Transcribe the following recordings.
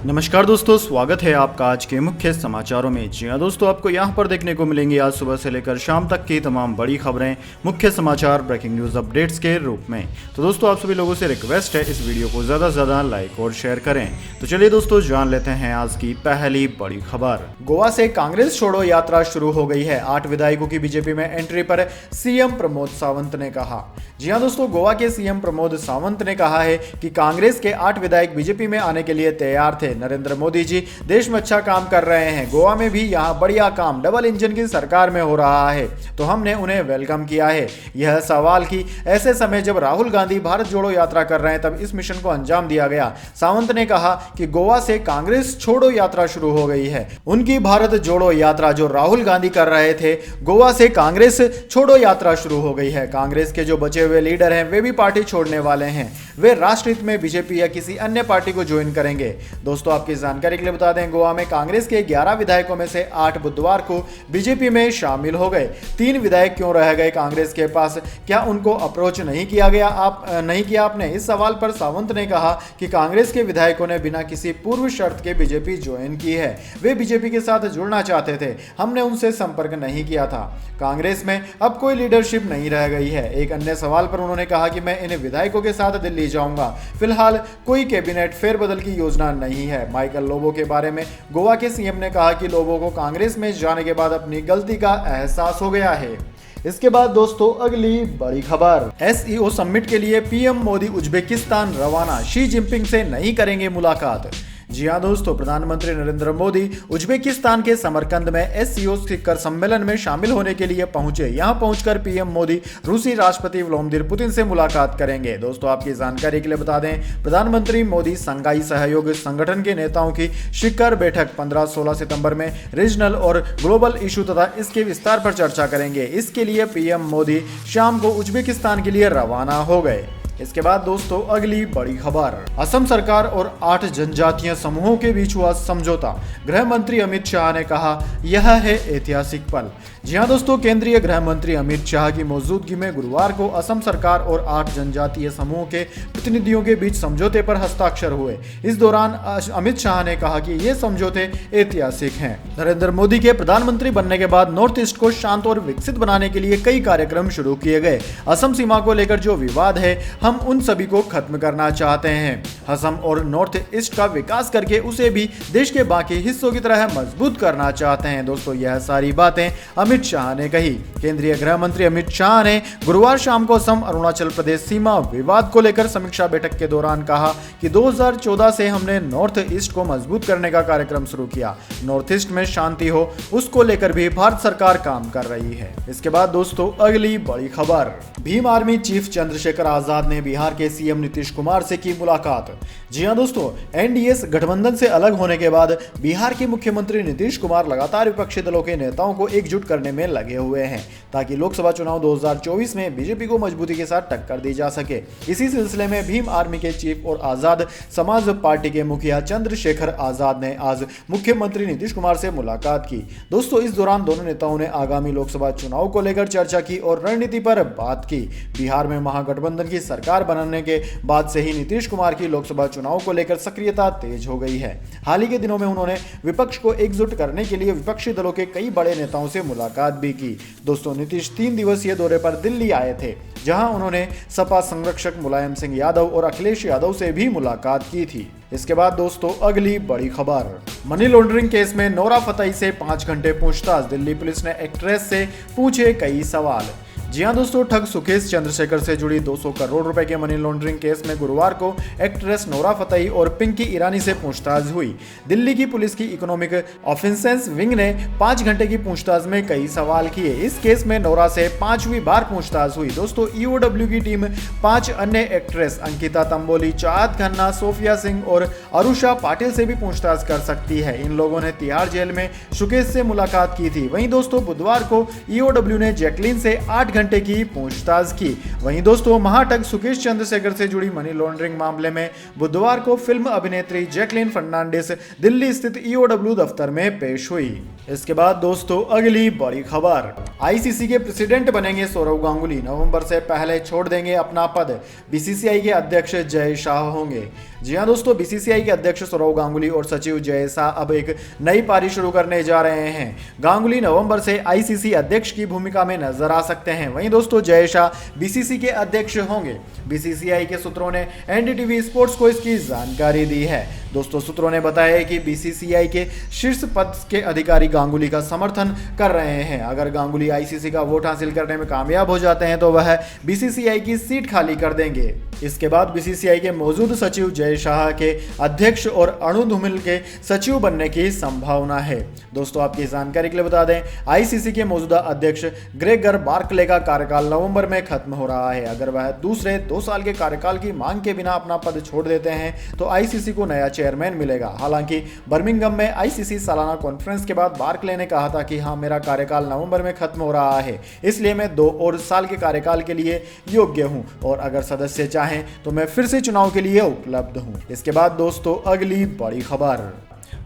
नमस्कार दोस्तों, स्वागत है आपका आज के मुख्य समाचारों में। जी हाँ दोस्तों, आपको यहाँ पर देखने को मिलेंगी आज सुबह से लेकर शाम तक की तमाम बड़ी खबरें, मुख्य समाचार, ब्रेकिंग न्यूज़ अपडेट्स के रूप में। तो दोस्तों, आप सभी लोगों से रिक्वेस्ट है इस वीडियो को ज़्यादा से ज़्यादा लाइक और शेयर करें। तो चलिए दोस्तों, जान लेते हैं आज की पहली बड़ी खबर। गोवा से कांग्रेस छोड़ो यात्रा शुरू हो गई है। 8 विधायकों की बीजेपी में एंट्री पर सीएम प्रमोद सावंत ने कहा। जी हाँ दोस्तों, गोवा के सीएम प्रमोद सावंत ने कहा है कि कांग्रेस के 8 विधायक बीजेपी में आने के लिए तैयार थे। नरेंद्र मोदी जी देश में अच्छा काम कर रहे हैं, गोवा में भी यहाँ बढ़िया काम डबल इंजन की सरकार में हो रहा है, तो हमने उन्हें वेलकम किया है। यह सवाल कि ऐसे समय जब राहुल गांधी भारत जोड़ो यात्रा कर रहे हैं तब इस मिशन को अंजाम दिया गया। सावंत ने कहा कि गोवा से कांग्रेस छोड़ो यात्रा शुरू हो गई है। उनकी भारत जोड़ो यात्रा जो राहुल गांधी कर रहे थे, गोवा से कांग्रेस छोड़ो यात्रा शुरू हो गई है। कांग्रेस के जो बचे हुए लीडर हैं वे भी पार्टी छोड़ने वाले हैं। वे राष्ट्रहित में बीजेपी या किसी अन्य पार्टी को ज्वाइन करेंगे। दोस्तों, आपकी जानकारी के लिए बता दें, गोवा में कांग्रेस के 11 विधायकों में से 8 बुधवार को बीजेपी में शामिल हो गए। 3 विधायक क्यों रह गए कांग्रेस के पास? क्या उनको अप्रोच नहीं किया गया? नहीं किया आपने? इस सवाल पर सावंत ने कहा कि कांग्रेस के विधायकों ने बिना किसी पूर्व शर्त के बीजेपी ज्वाइन की है। वे बीजेपी के साथ जुड़ना चाहते थे, हमने उनसे संपर्क नहीं किया था। कांग्रेस में अब कोई लीडरशिप नहीं रह गई है। एक अन्य सवाल पर उन्होंने कहा कि मैं इन विधायकों के साथ दिल्ली जाऊंगा। फिलहाल कोई कैबिनेट फेरबदल की योजना नहीं है। माइकल लोबो के बारे में गोवा के सीएम ने कहा कि लोबो को कांग्रेस में जाने के बाद अपनी गलती का एहसास हो गया है। इसके बाद दोस्तों, अगली बड़ी खबर। एसईओ समिट के लिए पीएम मोदी उज्बेकिस्तान रवाना, शी जिनपिंग से नहीं करेंगे मुलाकात। जी हाँ दोस्तों, प्रधानमंत्री नरेंद्र मोदी उज्बेकिस्तान के समरकंद में एससीओ शिखर सम्मेलन में शामिल होने के लिए पहुंचे। यहां पहुंचकर पीएम मोदी रूसी राष्ट्रपति व्लादिमीर पुतिन से मुलाकात करेंगे। दोस्तों, आपकी जानकारी के लिए बता दें, प्रधानमंत्री मोदी संघाई सहयोग संगठन के नेताओं की शिखर बैठक 15-16 सितंबर में रीजनल और ग्लोबल इशू तथा इसके विस्तार पर चर्चा करेंगे। इसके लिए पीएम मोदी शाम को उज्बेकिस्तान के लिए रवाना हो गए। इसके बाद दोस्तों, अगली बड़ी खबर। असम सरकार और 8 जनजातीय समूहों के बीच हुआ समझौता। गृह मंत्री अमित शाह ने कहा, यह है ऐतिहासिक पल। जी हां दोस्तों, केंद्रीय गृह मंत्री अमित शाह की मौजूदगी में गुरुवार को असम सरकार और 8 जनजातीय समूहों के प्रतिनिधियों के बीच समझौते पर हस्ताक्षर हुए। इस दौरान अमित शाह ने कहा कि ये समझौते ऐतिहासिक हैं। नरेंद्र मोदी के प्रधानमंत्री बनने के बाद नॉर्थ ईस्ट को शांत और विकसित बनाने के लिए कई कार्यक्रम शुरू किए गए। असम सीमा को लेकर जो विवाद है, हम उन सभी को खत्म करना चाहते हैं। असम और नॉर्थ ईस्ट का विकास करके उसे भी देश के बाकी हिस्सों की तरह मजबूत करना चाहते हैं। दोस्तों, यह सारी बातें अमित शाह ने कही। केंद्रीय गृह मंत्री अमित शाह ने गुरुवार शाम को असम अरुणाचल प्रदेश सीमा विवाद को लेकर समीक्षा बैठक के दौरान कहा कि 2014 से हमने नॉर्थ ईस्ट को मजबूत करने का कार्यक्रम शुरू किया। नॉर्थ ईस्ट में शांति हो, उसको लेकर भी भारत सरकार काम कर रही है। इसके बाद दोस्तों, अगली बड़ी खबर। भीम आर्मी चीफ चंद्रशेखर आजाद ने बिहार के सीएम नीतीश कुमार से की मुलाकात। जी हां दोस्तों, एनडीए गठबंधन से अलग होने के बाद बिहार के मुख्यमंत्री नीतीश कुमार लगातार विपक्षी दलों के नेताओं को एकजुट करने में लगे हुए हैं ताकि लोकसभा चुनाव 2024 में बीजेपी को मजबूती के साथ टक्कर दी जा सके। इसी सिलसिले में भीम आर्मी के चीफ और आजाद समाज पार्टी के मुखिया चंद्रशेखर आजाद ने आज मुख्यमंत्री नीतीश कुमार से मुलाकात की। दोस्तों, इस दौरान दोनों नेताओं ने आगामी लोकसभा चुनाव को लेकर चर्चा की और रणनीति पर बात की। बिहार में महागठबंधन की सरकार बनने के बाद से ही नीतीश कुमार की लोकसभा चुनाव को लेकर सक्रियता तेज हो गई है। हाल ही के दिनों में उन्होंने विपक्ष को एकजुट करने के लिए विपक्षी दलों के कई बड़े नेताओं से मुलाकात भी की। दोस्तों, नीतीश 3 दिवसीय दौरे पर दिल्ली आए थे, जहां उन्होंने सपा संरक्षक मुलायम सिंह यादव और अखिलेश यादव से भी मुलाकात की थी। इसके बाद दोस्तों, अगली बड़ी खबर। मनी लॉन्ड्रिंग केस में नोरा फतेही से 5 घंटे पूछताछ। दिल्ली पुलिस ने एक्ट्रेस से पूछे कई सवाल। जी हां दोस्तों, ठग सुकेश चंद्रशेखर से जुड़ी 200 करोड़ रुपए के मनी लॉन्ड्रिंग केस में गुरुवार को एक्ट्रेस नोरा फतेही और पिंकी ईरानी से पूछताछ हुई। दिल्ली की पुलिस की इकोनॉमिक ऑफेंसेस विंग ने 5 घंटे की पूछताछ में कई सवाल किए। इस केस में नोरा से 5वीं बार पूछताछ हुई। दोस्तों, ईओडब्ल्यू की टीम 5 अन्य एक्ट्रेस अंकिता तंबोली, चाहत खन्ना, सोफिया सिंह और अरुषा पाटिल से भी पूछताछ कर सकती है। इन लोगों ने तिहाड़ जेल में सुकेश से मुलाकात की थी। वहीं दोस्तों, बुधवार को ईओडब्ल्यू ने जैकलीन से 8 घंटे की पूछताछ की। वहीं दोस्तों, महाठग सुकेश चंद्रशेखर से जुड़ी मनी लॉन्ड्रिंग मामले में बुधवार को फिल्म अभिनेत्री जैकलीन फर्नांडिस दिल्ली स्थित ईओडब्ल्यू दफ्तर में पेश हुई। इसके बाद दोस्तों, अगली बड़ी खबर। आईसीसी के प्रेसिडेंट बनेंगे सौरव गांगुली, नवंबर से पहले छोड़ देंगे अपना पद। बीसीसीआई के अध्यक्ष जय शाह होंगे। जी हाँ दोस्तों, बीसीसीआई के अध्यक्ष सौरव गांगुली और सचिव जय शाह अब एक नई पारी शुरू करने जा रहे हैं। गांगुली नवंबर से आईसीसी अध्यक्ष की भूमिका में नजर आ सकते हैं। वहीं दोस्तों जय शाह बीसीसी के अध्यक्ष होंगे। बीसीसीआई के सूत्रों ने एनडीटीवी स्पोर्ट्स को इसकी जानकारी दी है। दोस्तों सूत्रों ने बताया कि बीसीसीआई के शीर्ष पद के अधिकारी गांगुली का समर्थन कर रहे हैं। अगर गांगुली आईसीसी का वोट हासिल करने में कामयाब हो जाते हैं तो वह बीसीसीआई की सीट खाली कर देंगे। इसके बाद बीसीसीआई के मौजूद सचिव जय शाह के अध्यक्ष और अणु धूमिल के सचिव बनने की संभावना है। दोस्तों आपकी जानकारी के लिए बता दें, आईसीसी के मौजूदा अध्यक्ष ग्रेगर बार्कले का कार्यकाल नवंबर में खत्म हो रहा है। अगर वह दूसरे 2 साल के कार्यकाल की मांग के बिना अपना पद छोड़ देते हैं तो आईसीसी को नया चेयरमैन मिलेगा। हालांकि बर्मिंघम में आईसीसी सालाना कॉन्फ्रेंस के बाद बार्कले ने कहा था कि हाँ, मेरा कार्यकाल नवंबर में खत्म हो रहा है, इसलिए मैं 2 और साल के कार्यकाल के लिए योग्य हूं और अगर सदस्य चाहें तो मैं फिर से चुनाव के लिए उपलब्ध हूं। इसके बाद दोस्तों अगली बड़ी खबर,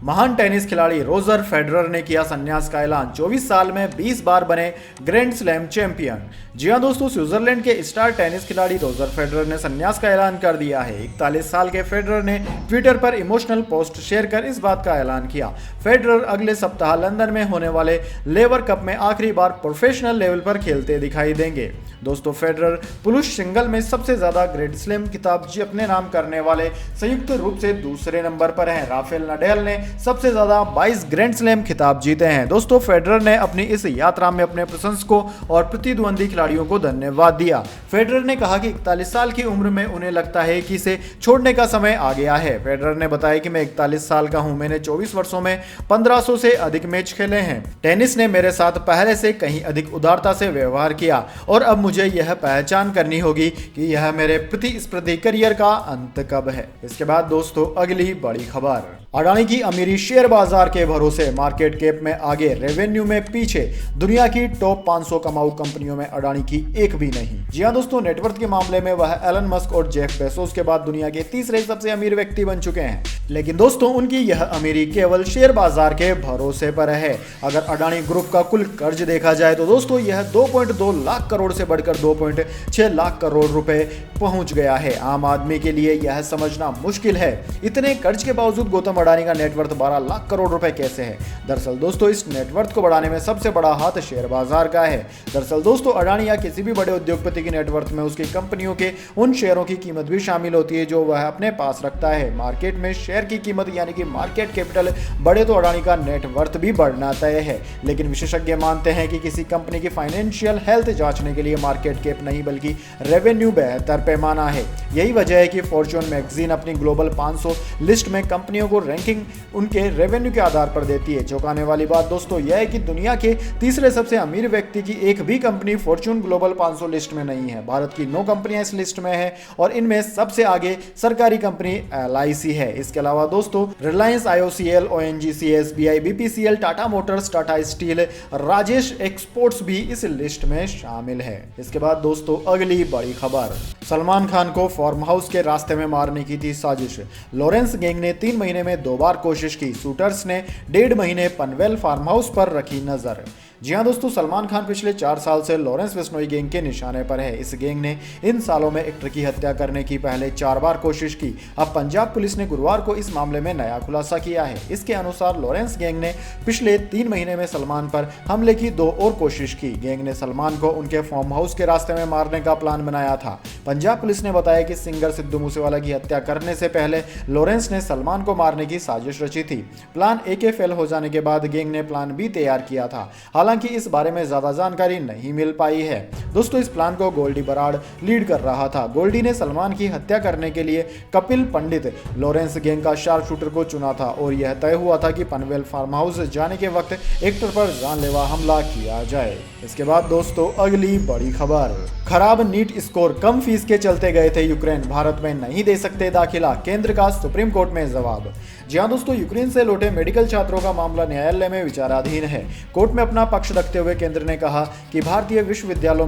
महान टेनिस खिलाड़ी रोजर फेडरर ने किया संन्यास का ऐलान। 24 साल में 20 बार बने ग्रैंड स्लैम चैंपियन। जी हां दोस्तों, स्विट्जरलैंड के स्टार टेनिस खिलाड़ी रोजर फेडरर ने संन्यास का ऐलान कर दिया है। 41 साल के फेडरर ने ट्विटर पर इमोशनल पोस्ट शेयर कर इस बात का ऐलान किया। फेडरर अगले सप्ताह लंदन में होने वाले लेवर कप में आखिरी बार प्रोफेशनल लेवल पर खेलते दिखाई देंगे। दोस्तों फेडरर पुरुष सिंगल में सबसे ज्यादा ग्रैंड स्लैम खिताब अपने नाम करने वाले संयुक्त रूप से दूसरे नंबर पर हैं। राफेल नडाल ने सबसे ज्यादा 22 ग्रैंड स्लैम खिताब जीते हैं। दोस्तों फेडरर ने अपनी इस यात्रा में अपने प्रशंसकों और प्रतिद्वंदी खिलाड़ियों को धन्यवाद दिया। फेडरर ने कहा कि 41 साल की उम्र में उन्हें लगता है कि इसे छोड़ने का समय आ गया है। फेडरर ने बताया कि मैं 41 साल का हूं, मैंने 24 वर्षों में 1500 से अधिक मैच खेले हैं। टेनिस ने मेरे साथ पहले से कहीं अधिक उदारता से व्यवहार किया और अब मुझे यह पहचान करनी होगी कि यह मेरे प्रतिस्पर्धी करियर का अंत कब है। इसके बाद दोस्तों अगली बड़ी खबर, अडानी की अमीरी शेयर बाजार के भरोसे, मार्केट कैप में आगे, रेवेन्यू में पीछे, दुनिया की टॉप 500 कमाऊ कंपनियों में अडानी की एक भी नहीं। जी हां दोस्तों, नेटवर्थ के मामले में वह एलन मस्क और जेफ बेजोस के बाद दुनिया के तीसरे सबसे अमीर व्यक्ति बन चुके हैं। लेकिन दोस्तों उनकी यह अमीरी केवल शेयर बाजार के भरोसे पर है। अगर अडानी ग्रुप का कुल कर्ज देखा जाए तो दोस्तों यह 2.2 लाख करोड़ से बढ़कर 2.6 लाख करोड़ रुपए पहुंच गया है। आम आदमी के लिए यह समझना मुश्किल है इतने कर्ज के बावजूद गौतम अडानी का नेटवर्थ 12 लाख करोड़ रुपए कैसे है। दरअसल दोस्तों इस नेटवर्थ को बढ़ाने में सबसे बड़ा हाथ शेयर बाजार का है। दरअसल दोस्तों अडानी या किसी भी बड़े उद्योगपति की नेटवर्थ में उसकी कंपनियों के उन शेयरों की कीमत भी शामिल होती है जो वह अपने पास रखता है। मार्केट में शेयर की कीमत यानी कि मार्केट कैपिटल बढ़े तो अडानी का नेटवर्थ भी बढ़ना तय है। लेकिन विशेषज्ञ मानते हैं कि किसी कंपनी की फाइनेंशियल हेल्थ जांचने के लिए मार्केट कैप नहीं बल्कि रेवेन्यू बेहतर पैमाना है। यही वजह है कि फॉर्च्यून मैगजीन अपनी ग्लोबल 500 लिस्ट में कंपनियों को रैंकिंग उनके रेवेन्यू के आधार पर देती है। चौंकाने वाली बात दोस्तों यह है कि दुनिया के तीसरे सबसे अमीर व्यक्ति की एक भी कंपनी फॉर्च्यून ग्लोबल 500 लिस्ट में नहीं है। भारत की 9 कंपनियां इस लिस्ट में है और इनमें सबसे आगे सरकारी कंपनी LIC है। इसके अलावा दोस्तों Reliance, IOCL, ONGC, SBI, BPCL, Tata Motors, Tata steel, Rajesh exports भी इस लिस्ट में शामिल है। इसके बाद दोस्तों अगली बड़ी खबर, सलमान खान को फार्म हाउस के रास्ते में मारने की थी साजिश। लॉरेंस गैंग ने 3 महीने में 2 बार कोशिश की। शूटर्स ने 1.5 महीने पनवेल फार्म हाउस पर रखी नजर। जी हां दोस्तों, सलमान खान पिछले 4 साल से लॉरेंस बिश्नोई गैंग के निशाने पर है। इस गैंग ने इन सालों में एक्टर की हत्या करने की पहले 4 बार कोशिश की। अब पंजाब पुलिस ने गुरुवार को इस मामले में नया खुलासा किया है। इसके अनुसार लॉरेंस गैंग ने पिछले 3 महीने में सलमान पर हमले की 2 और कोशिश की। गैंग ने सलमान को उनके फार्म हाउस के रास्ते में मारने का प्लान बनाया था। पंजाब पुलिस ने बताया कि सिंगर सिद्धू मूसेवाला की हत्या करने से पहले लॉरेंस ने सलमान को मारने की साजिश रची थी। प्लान A के फेल हो जाने के बाद गैंग ने प्लान B तैयार किया था। हालांकि इस बारे में ज्यादा जानकारी नहीं मिल पाई है। दोस्तों इस प्लान को गोल्डी बराड़ लीड कर रहा था। गोल्डी ने सलमान की हत्या करने के लिए कपिल पंडित, लॉरेंस गैंग का शार्प शूटर को चुना था और यह तय हुआ था कि पनवेल फार्म हाउस जाने के वक्त एक्टर पर जानलेवा हमला किया जाए। इसके बाद दोस्तों अगली बड़ी खबर, खराब नीट स्कोर, कम फीस के चलते गए थे यूक्रेन, भारत में नहीं दे सकते दाखिला, केंद्र का सुप्रीम कोर्ट में जवाब। जी हाँ दोस्तों, यूक्रेन से लौटे मेडिकल छात्रों का मामला न्यायालय में विचाराधीन है। कोर्ट में अपना पक्ष रखते हुए केंद्र ने कहा कि भारतीय विश्वविद्यालयों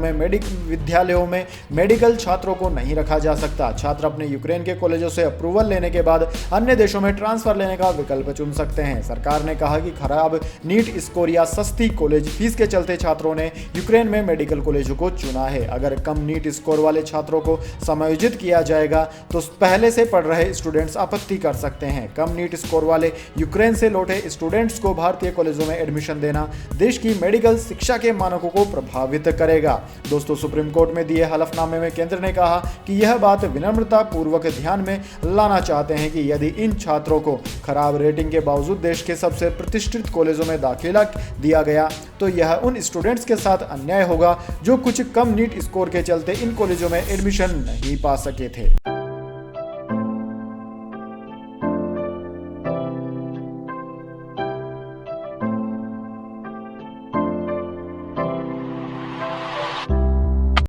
में मेडिकल छात्रों को नहीं रखा जा सकता। छात्र अपने यूक्रेन के कॉलेजों से अप्रूवल लेने के बाद अन्य देशों में ट्रांसफर लेने का विकल्प चुन सकते हैं। सरकार ने कहा कि खराब नीट स्कोर या सस्ती कॉलेज फीस के चलते छात्रों ने यूक्रेन में मेडिकल कॉलेजों को चुना है। अगर कम नीट स्कोर वाले छात्रों को समायोजित किया जाएगा तो पहले से पढ़ रहे स्टूडेंट्स आपत्ति कर सकते हैं। कम नीट स्कोर वाले यूक्रेन से लौटे स्टूडेंट्स को भारतीय कॉलेजों में एडमिशन देना देश की मेडिकल शिक्षा के मानकों को प्रभावित करेगा। दोस्तों, सुप्रीम कोर्ट में दिए हलफनामे में केंद्र ने कहा कि यह बात विनम्रता पूर्वक ध्यान में लाना चाहते हैं कि यदि इन छात्रों को खराब रेटिंग के बावजूद देश के सबसे प्रतिष्ठित कॉलेजों में दाखिला दिया गया तो यह उन स्टूडेंट्स के साथ अन्याय होगा जो कुछ कम नीट स्कोर के चलते इन कॉलेजों में एडमिशन नहीं पा सके थे।